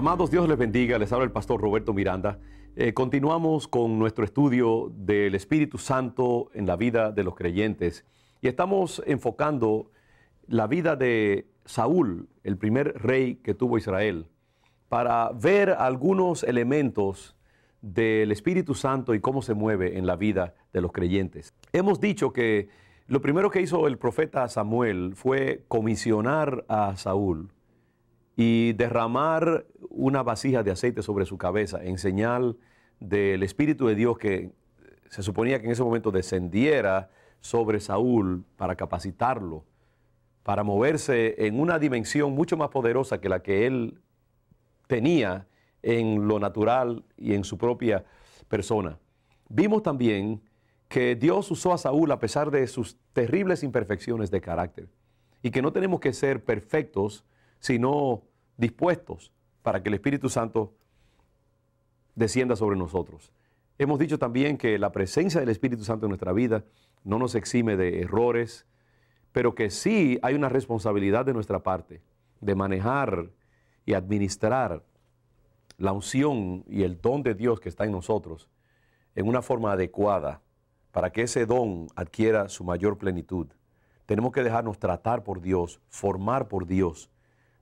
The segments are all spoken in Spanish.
Amados, Dios les bendiga. Les habla el pastor Roberto Miranda. Continuamos con nuestro estudio del Espíritu Santo en la vida de los creyentes. Y estamos enfocando la vida de Saúl, el primer rey que tuvo Israel, para ver algunos elementos del Espíritu Santo y cómo se mueve en la vida de los creyentes. Hemos dicho que lo primero que hizo el profeta Samuel fue comisionar a Saúl y derramar una vasija de aceite sobre su cabeza en señal del Espíritu de Dios que se suponía que en ese momento descendiera sobre Saúl para capacitarlo, para moverse en una dimensión mucho más poderosa que la que él tenía en lo natural y en su propia persona. Vimos también que Dios usó a Saúl a pesar de sus terribles imperfecciones de carácter y que no tenemos que ser perfectos, sino dispuestos para que el Espíritu Santo descienda sobre nosotros. Hemos dicho también que la presencia del Espíritu Santo en nuestra vida no nos exime de errores, pero que sí hay una responsabilidad de nuestra parte de manejar y administrar la unción y el don de Dios que está en nosotros en una forma adecuada para que ese don adquiera su mayor plenitud. Tenemos que dejarnos tratar por Dios, formar por Dios,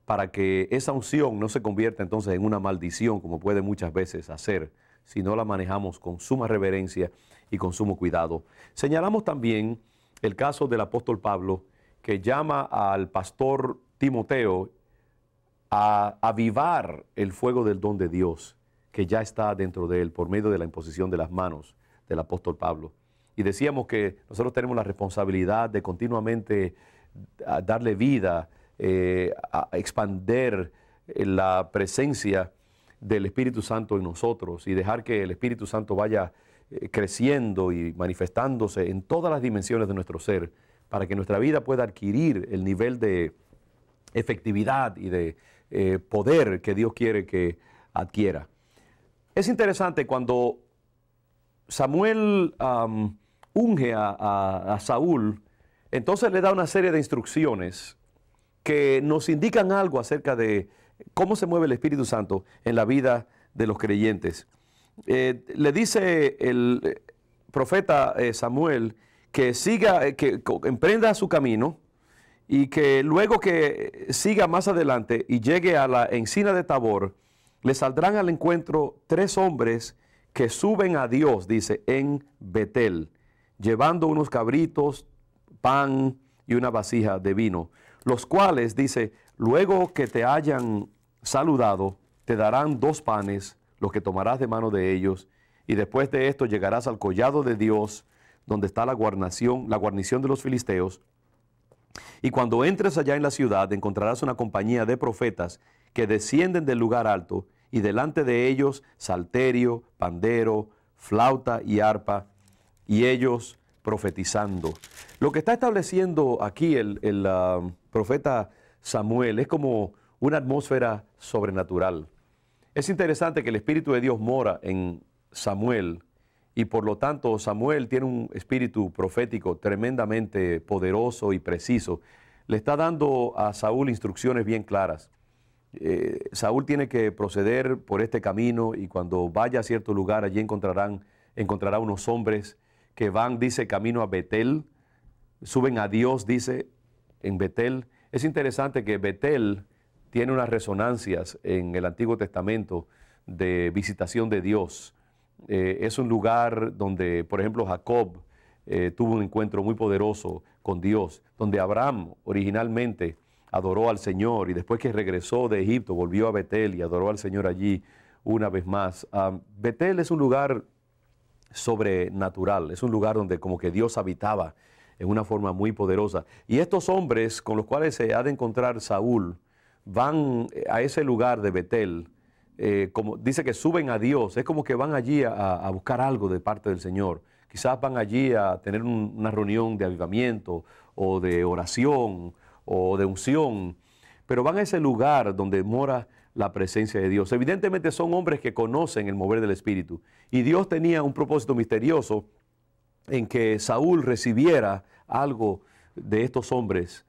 para que esa unción no se convierta entonces en una maldición, como puede muchas veces hacer, si no la manejamos con suma reverencia y con sumo cuidado. Señalamos también el caso del apóstol Pablo, que llama al pastor Timoteo a avivar el fuego del don de Dios, que ya está dentro de él por medio de la imposición de las manos del apóstol Pablo. Y decíamos que nosotros tenemos la responsabilidad de continuamente darle vida, a expander la presencia del Espíritu Santo en nosotros y dejar que el Espíritu Santo vaya creciendo y manifestándose en todas las dimensiones de nuestro ser para que nuestra vida pueda adquirir el nivel de efectividad y de poder que Dios quiere que adquiera. Es interesante cuando Samuel unge a Saúl, entonces le da una serie de instrucciones que nos indican algo acerca de cómo se mueve el Espíritu Santo en la vida de los creyentes. Le dice el profeta Samuel que siga, que emprenda su camino y que luego que siga más adelante y llegue a la encina de Tabor, le saldrán al encuentro 3 hombres que suben a Dios, dice, en Betel, llevando unos cabritos, pan y una vasija de vino, los cuales, dice, luego que te hayan saludado, te darán 2 panes, los que tomarás de mano de ellos, y después de esto llegarás al collado de Dios, donde está la guarnición de los filisteos, y cuando entres allá en la ciudad encontrarás una compañía de profetas que descienden del lugar alto, y delante de ellos salterio, pandero, flauta y arpa, y ellos profetizando. Lo que está estableciendo aquí el profeta Samuel es como una atmósfera sobrenatural. Es interesante que el Espíritu de Dios mora en Samuel y por lo tanto Samuel tiene un espíritu profético tremendamente poderoso y preciso. Le está dando a Saúl instrucciones bien claras. Saúl tiene que proceder por este camino y cuando vaya a cierto lugar allí encontrará unos hombres que van, dice, camino a Betel, suben a Dios, dice, en Betel. Es interesante que Betel tiene unas resonancias en el Antiguo Testamento de visitación de Dios. Es un lugar donde, por ejemplo, Jacob tuvo un encuentro muy poderoso con Dios, donde Abraham originalmente adoró al Señor y después que regresó de Egipto volvió a Betel y adoró al Señor allí una vez más. Betel es un lugar sobrenatural, es un lugar donde como que Dios habitaba en una forma muy poderosa. Y estos hombres con los cuales se ha de encontrar Saúl van a ese lugar de Betel, como dice que suben a Dios, es como que van allí a buscar algo de parte del Señor. Quizás van allí a tener una reunión de avivamiento o de oración o de unción, pero van a ese lugar donde mora la presencia de Dios. Evidentemente son hombres que conocen el mover del Espíritu y Dios tenía un propósito misterioso en que Saúl recibiera algo de estos hombres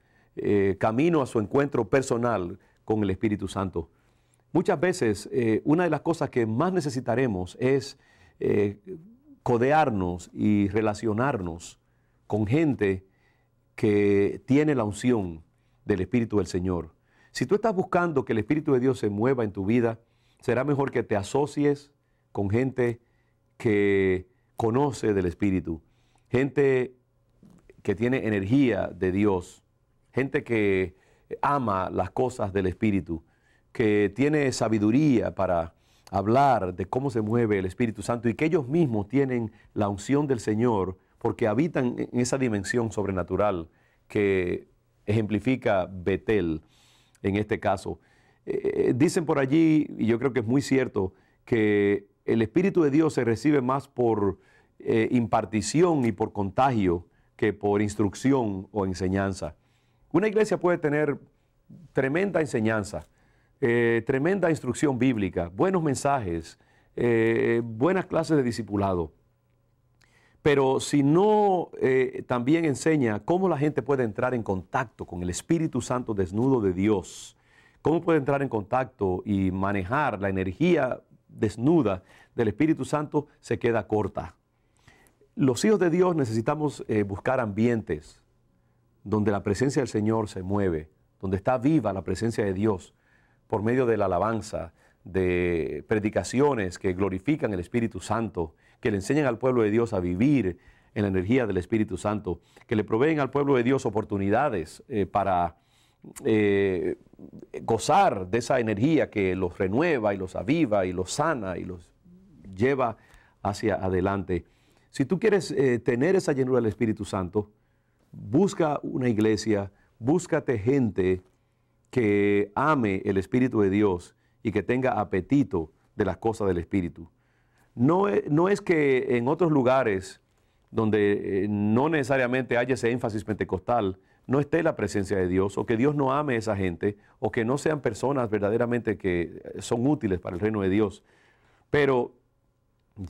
camino a su encuentro personal con el Espíritu Santo. Muchas veces una de las cosas que más necesitaremos es codearnos y relacionarnos con gente que tiene la unción del Espíritu del Señor. Si tú estás buscando que el Espíritu de Dios se mueva en tu vida, será mejor que te asocies con gente que conoce del Espíritu, gente que tiene energía de Dios, gente que ama las cosas del Espíritu, que tiene sabiduría para hablar de cómo se mueve el Espíritu Santo y que ellos mismos tienen la unción del Señor porque habitan en esa dimensión sobrenatural que ejemplifica Betel en este caso. Dicen por allí, y yo creo que es muy cierto, que el Espíritu de Dios se recibe más por impartición y por contagio que por instrucción o enseñanza. Una iglesia puede tener tremenda enseñanza, tremenda instrucción bíblica, buenos mensajes, buenas clases de discipulado. Pero si no también enseña cómo la gente puede entrar en contacto con el Espíritu Santo desnudo de Dios, cómo puede entrar en contacto y manejar la energía desnuda del Espíritu Santo, se queda corta. Los hijos de Dios necesitamos buscar ambientes donde la presencia del Señor se mueve, donde está viva la presencia de Dios por medio de la alabanza, de predicaciones que glorifican el Espíritu Santo, que le enseñan al pueblo de Dios a vivir en la energía del Espíritu Santo, que le proveen al pueblo de Dios oportunidades para gozar de esa energía que los renueva y los aviva y los sana y los lleva hacia adelante. Si tú quieres tener esa llenura del Espíritu Santo, busca una iglesia, búscate gente que ame el Espíritu de Dios y que tenga apetito de las cosas del Espíritu. No es que en otros lugares donde no necesariamente haya ese énfasis pentecostal, no esté la presencia de Dios, o que Dios no ame a esa gente, o que no sean personas verdaderamente que son útiles para el reino de Dios. Pero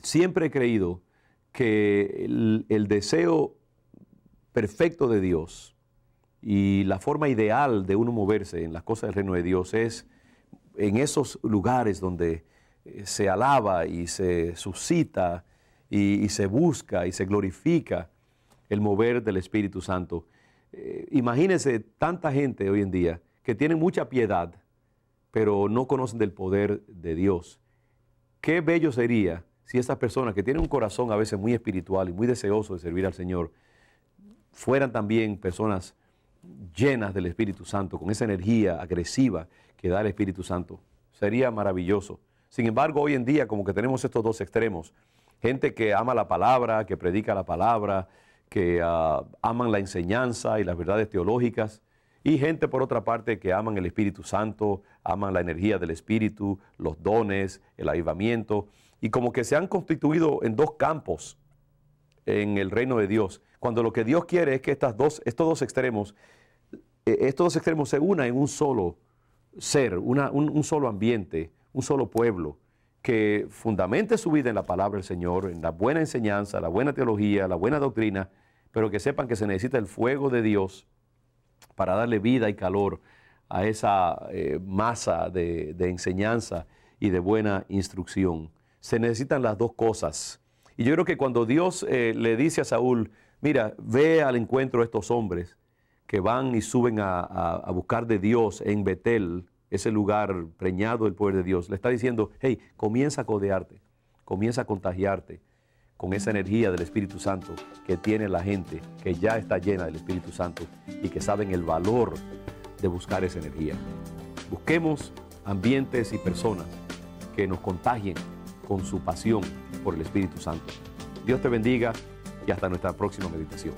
siempre he creído que el deseo perfecto de Dios y la forma ideal de uno moverse en las cosas del reino de Dios es en esos lugares donde se alaba y se suscita y se busca y se glorifica el mover del Espíritu Santo. Imagínense tanta gente hoy en día que tiene mucha piedad, pero no conocen del poder de Dios. Qué bello sería si estas personas que tienen un corazón a veces muy espiritual y muy deseoso de servir al Señor, fueran también personas llenas del Espíritu Santo, con esa energía agresiva que da el Espíritu Santo. Sería maravilloso. Sin embargo, hoy en día como que tenemos estos dos extremos. Gente que ama la palabra, que predica la palabra, que aman la enseñanza y las verdades teológicas. Y gente, por otra parte, que aman el Espíritu Santo, aman la energía del Espíritu, los dones, el avivamiento. Y como que se han constituido en dos campos en el reino de Dios. Cuando lo que Dios quiere es que estos dos extremos se unan en un solo ser, un solo ambiente, un solo pueblo, que fundamente su vida en la palabra del Señor, en la buena enseñanza, la buena teología, la buena doctrina, pero que sepan que se necesita el fuego de Dios para darle vida y calor a esa masa de enseñanza y de buena instrucción. Se necesitan las dos cosas. Y yo creo que cuando Dios le dice a Saúl, mira, ve al encuentro de estos hombres que van y suben a buscar de Dios en Betel, ese lugar preñado del poder de Dios, le está diciendo, hey, comienza a codearte, comienza a contagiarte con esa energía del Espíritu Santo que tiene la gente que ya está llena del Espíritu Santo y que saben el valor de buscar esa energía. Busquemos ambientes y personas que nos contagien con su pasión por el Espíritu Santo. Dios te bendiga y hasta nuestra próxima meditación.